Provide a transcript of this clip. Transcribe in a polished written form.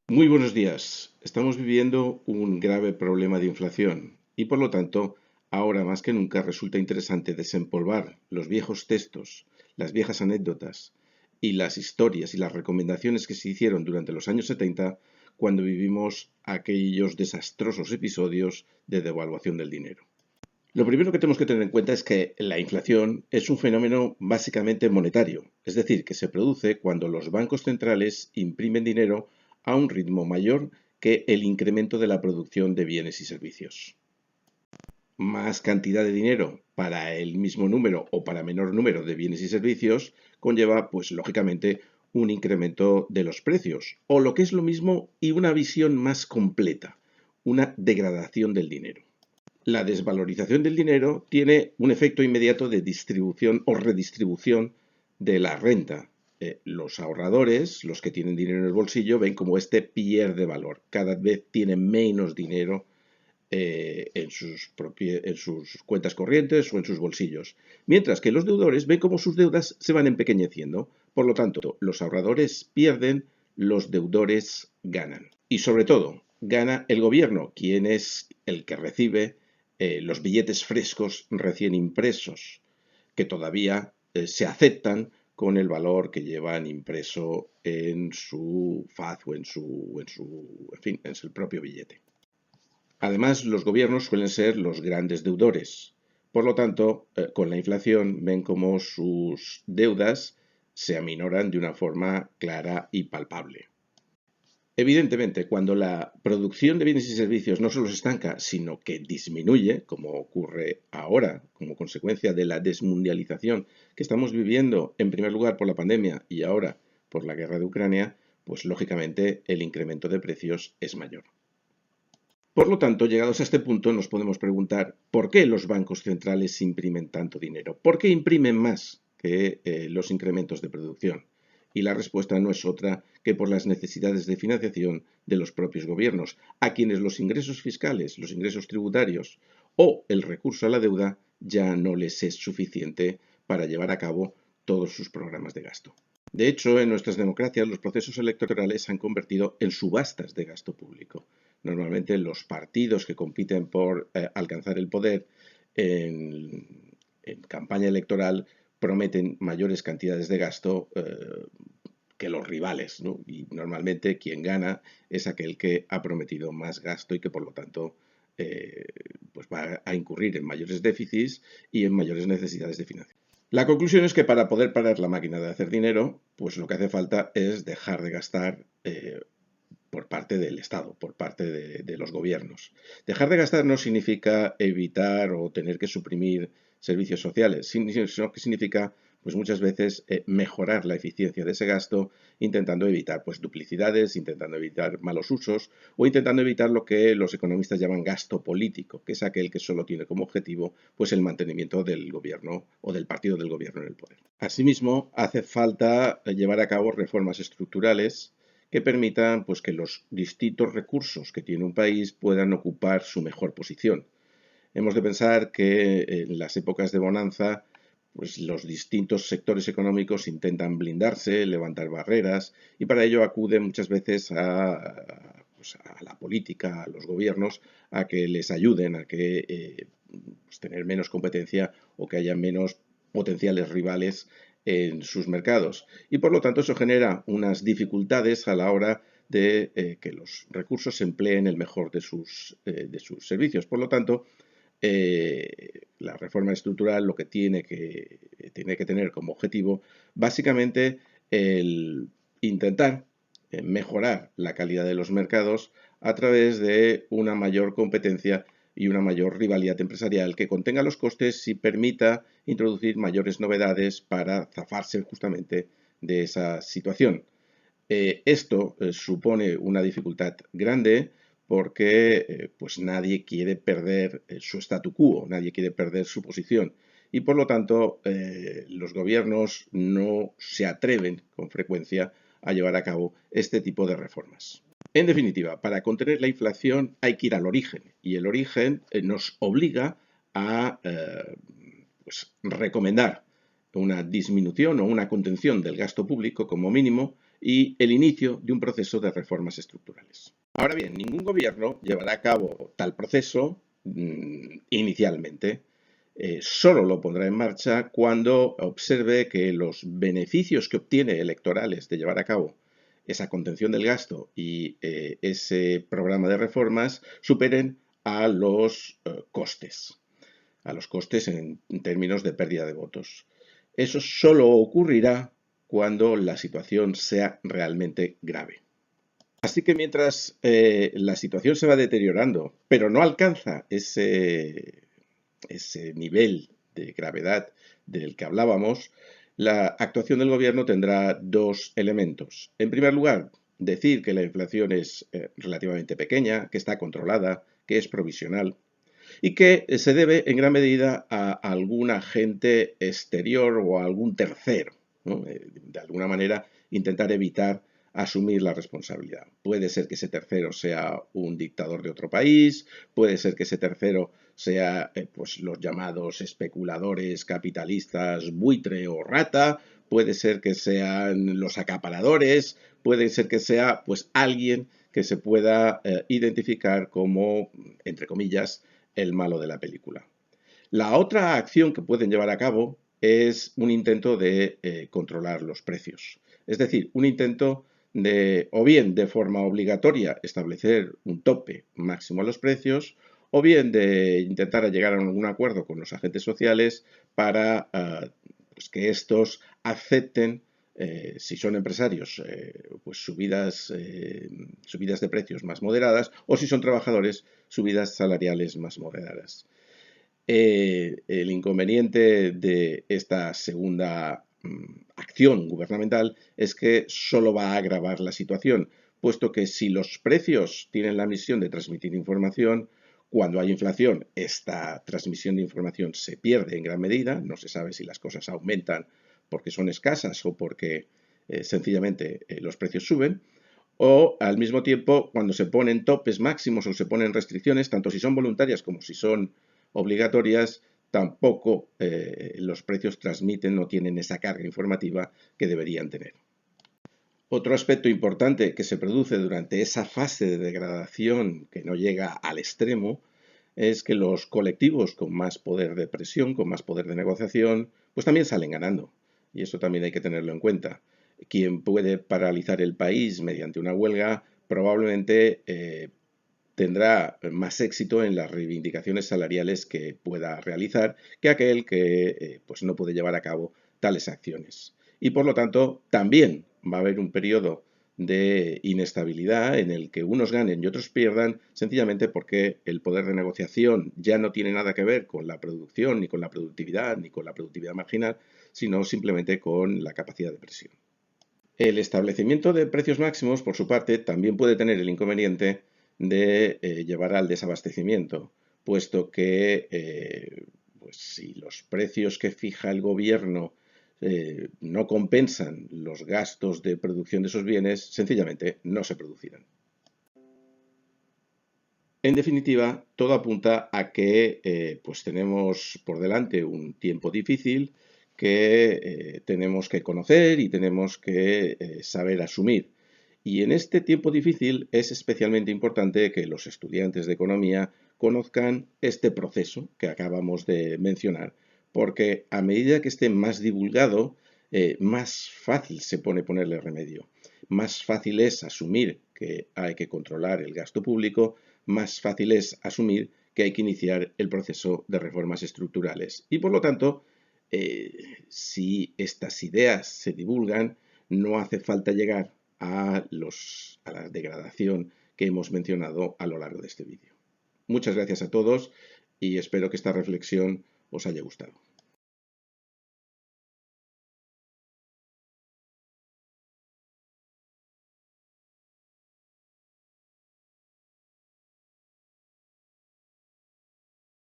Muy buenos días. Estamos viviendo un grave problema de inflación y por lo tanto, ahora más que nunca resulta interesante desempolvar los viejos textos, las viejas anécdotas y las historias y las recomendaciones que se hicieron durante los años 70 cuando vivimos aquellos desastrosos episodios de devaluación del dinero. Lo primero que tenemos que tener en cuenta es que la inflación es un fenómeno básicamente monetario, es decir, que se produce cuando los bancos centrales imprimen dinero a un ritmo mayor que el incremento de la producción de bienes y servicios. Más cantidad de dinero para el mismo número o para menor número de bienes y servicios conlleva, pues lógicamente, un incremento de los precios, o lo que es lo mismo y una visión más completa, una degradación del dinero. La desvalorización del dinero tiene un efecto inmediato de distribución o redistribución de la renta. Los ahorradores, los que tienen dinero en el bolsillo, ven como este pierde valor. Cada vez tienen menos dinero en sus cuentas corrientes o en sus bolsillos. Mientras que los deudores ven como sus deudas se van empequeñeciendo. Por lo tanto, los ahorradores pierden, los deudores ganan. Y sobre todo, gana el gobierno, quien es el que recibe los billetes frescos recién impresos, que todavía se aceptan con el valor que llevan impreso en su faz o en fin, en su propio billete. Además, los gobiernos suelen ser los grandes deudores. Por lo tanto, con la inflación ven cómo sus deudas se aminoran de una forma clara y palpable. Evidentemente, cuando la producción de bienes y servicios no solo se estanca, sino que disminuye, como ocurre ahora como consecuencia de la desmundialización que estamos viviendo, en primer lugar por la pandemia y ahora por la guerra de Ucrania, pues lógicamente el incremento de precios es mayor. Por lo tanto, llegados a este punto, nos podemos preguntar por qué los bancos centrales imprimen tanto dinero, por qué imprimen más que los incrementos de producción. Y la respuesta no es otra que por las necesidades de financiación de los propios gobiernos, a quienes los ingresos fiscales, los ingresos tributarios o el recurso a la deuda ya no les es suficiente para llevar a cabo todos sus programas de gasto. De hecho, en nuestras democracias los procesos electorales se han convertido en subastas de gasto público. Normalmente los partidos que compiten por alcanzar el poder en campaña electoral prometen mayores cantidades de gasto que los rivales, ¿no? Y normalmente quien gana es aquel que ha prometido más gasto y que por lo tanto eh, pues va a incurrir en mayores déficits y en mayores necesidades de financiación. La conclusión es que para poder parar la máquina de hacer dinero, pues lo que hace falta es dejar de gastar por parte del Estado, por parte de los gobiernos. Dejar de gastar no significa evitar o tener que suprimir servicios sociales, sino que significa pues muchas veces mejorar la eficiencia de ese gasto, intentando evitar pues duplicidades, intentando evitar malos usos o intentando evitar lo que los economistas llaman gasto político, que es aquel que solo tiene como objetivo pues el mantenimiento del gobierno o del partido del gobierno en el poder. Asimismo, hace falta llevar a cabo reformas estructurales que permitan pues, que los distintos recursos que tiene un país puedan ocupar su mejor posición. Hemos de pensar que en las épocas de bonanza pues los distintos sectores económicos intentan blindarse, levantar barreras y para ello acuden muchas veces a la política, a los gobiernos, a que les ayuden a que pues tener menos competencia o que haya menos potenciales rivales en sus mercados. Y por lo tanto eso genera unas dificultades a la hora de que los recursos se empleen el mejor de sus servicios. Por lo tanto, la reforma estructural lo que tiene que tener como objetivo básicamente el intentar mejorar la calidad de los mercados a través de una mayor competencia y una mayor rivalidad empresarial que contenga los costes y permita introducir mayores novedades para zafarse justamente de esa situación. Esto supone una dificultad grande porque pues nadie quiere perder su statu quo, nadie quiere perder su posición y por lo tanto los gobiernos no se atreven con frecuencia a llevar a cabo este tipo de reformas. En definitiva, para contener la inflación hay que ir al origen y el origen nos obliga a pues, recomendar una disminución o una contención del gasto público como mínimo y el inicio de un proceso de reformas estructurales. Ahora bien, ningún gobierno llevará a cabo tal proceso inicialmente. Solo lo pondrá en marcha cuando observe que los beneficios que obtiene electorales de llevar a cabo esa contención del gasto y ese programa de reformas superen a los costes en términos de pérdida de votos. Eso solo ocurrirá cuando la situación sea realmente grave. Así que mientras la situación se va deteriorando, pero no alcanza ese nivel de gravedad del que hablábamos, la actuación del gobierno tendrá dos elementos. En primer lugar, decir que la inflación es relativamente pequeña, que está controlada, que es provisional y que se debe en gran medida a algún agente exterior o a algún tercero, ¿no? De alguna manera intentar evitar asumir la responsabilidad. Puede ser que ese tercero sea un dictador de otro país, puede ser que ese tercero sea pues los llamados especuladores capitalistas buitre o rata, puede ser que sean los acaparadores, puede ser que sea pues alguien que se pueda identificar como, entre comillas, el malo de la película. La otra acción que pueden llevar a cabo es un intento de controlar los precios. Es decir, un intento de, o bien de forma obligatoria, establecer un tope máximo a los precios, o bien de intentar llegar a algún acuerdo con los agentes sociales para pues que estos acepten, si son empresarios, pues subidas de precios más moderadas, o si son trabajadores, subidas salariales más moderadas. El inconveniente de esta segunda acción gubernamental es que solo va a agravar la situación, puesto que si los precios tienen la misión de transmitir información, cuando hay inflación, esta transmisión de información se pierde en gran medida, no se sabe si las cosas aumentan porque son escasas o porque sencillamente los precios suben, o al mismo tiempo cuando se ponen topes máximos o se ponen restricciones, tanto si son voluntarias como si son obligatorias, tampoco los precios transmiten, no tienen esa carga informativa que deberían tener. Otro aspecto importante que se produce durante esa fase de degradación que no llega al extremo es que los colectivos con más poder de presión, con más poder de negociación, pues también salen ganando. Y eso también hay que tenerlo en cuenta. Quien puede paralizar el país mediante una huelga probablemente tendrá más éxito en las reivindicaciones salariales que pueda realizar que aquel que pues no puede llevar a cabo tales acciones. Y por lo tanto, también va a haber un periodo de inestabilidad en el que unos ganen y otros pierdan, sencillamente porque el poder de negociación ya no tiene nada que ver con la producción, ni con la productividad, ni con la productividad marginal, sino simplemente con la capacidad de presión. El establecimiento de precios máximos, por su parte, también puede tener el inconveniente de llevar al desabastecimiento, puesto que pues si los precios que fija el gobierno no compensan los gastos de producción de esos bienes, sencillamente no se producirán. En definitiva, todo apunta a que pues tenemos por delante un tiempo difícil que tenemos que conocer y tenemos que saber asumir. Y en este tiempo difícil es especialmente importante que los estudiantes de economía conozcan este proceso que acabamos de mencionar, porque a medida que esté más divulgado, más fácil se pone ponerle remedio, más fácil es asumir que hay que controlar el gasto público, más fácil es asumir que hay que iniciar el proceso de reformas estructurales. Y por lo tanto, si estas ideas se divulgan, no hace falta llegar a la degradación que hemos mencionado a lo largo de este vídeo. Muchas gracias a todos y espero que esta reflexión os haya gustado.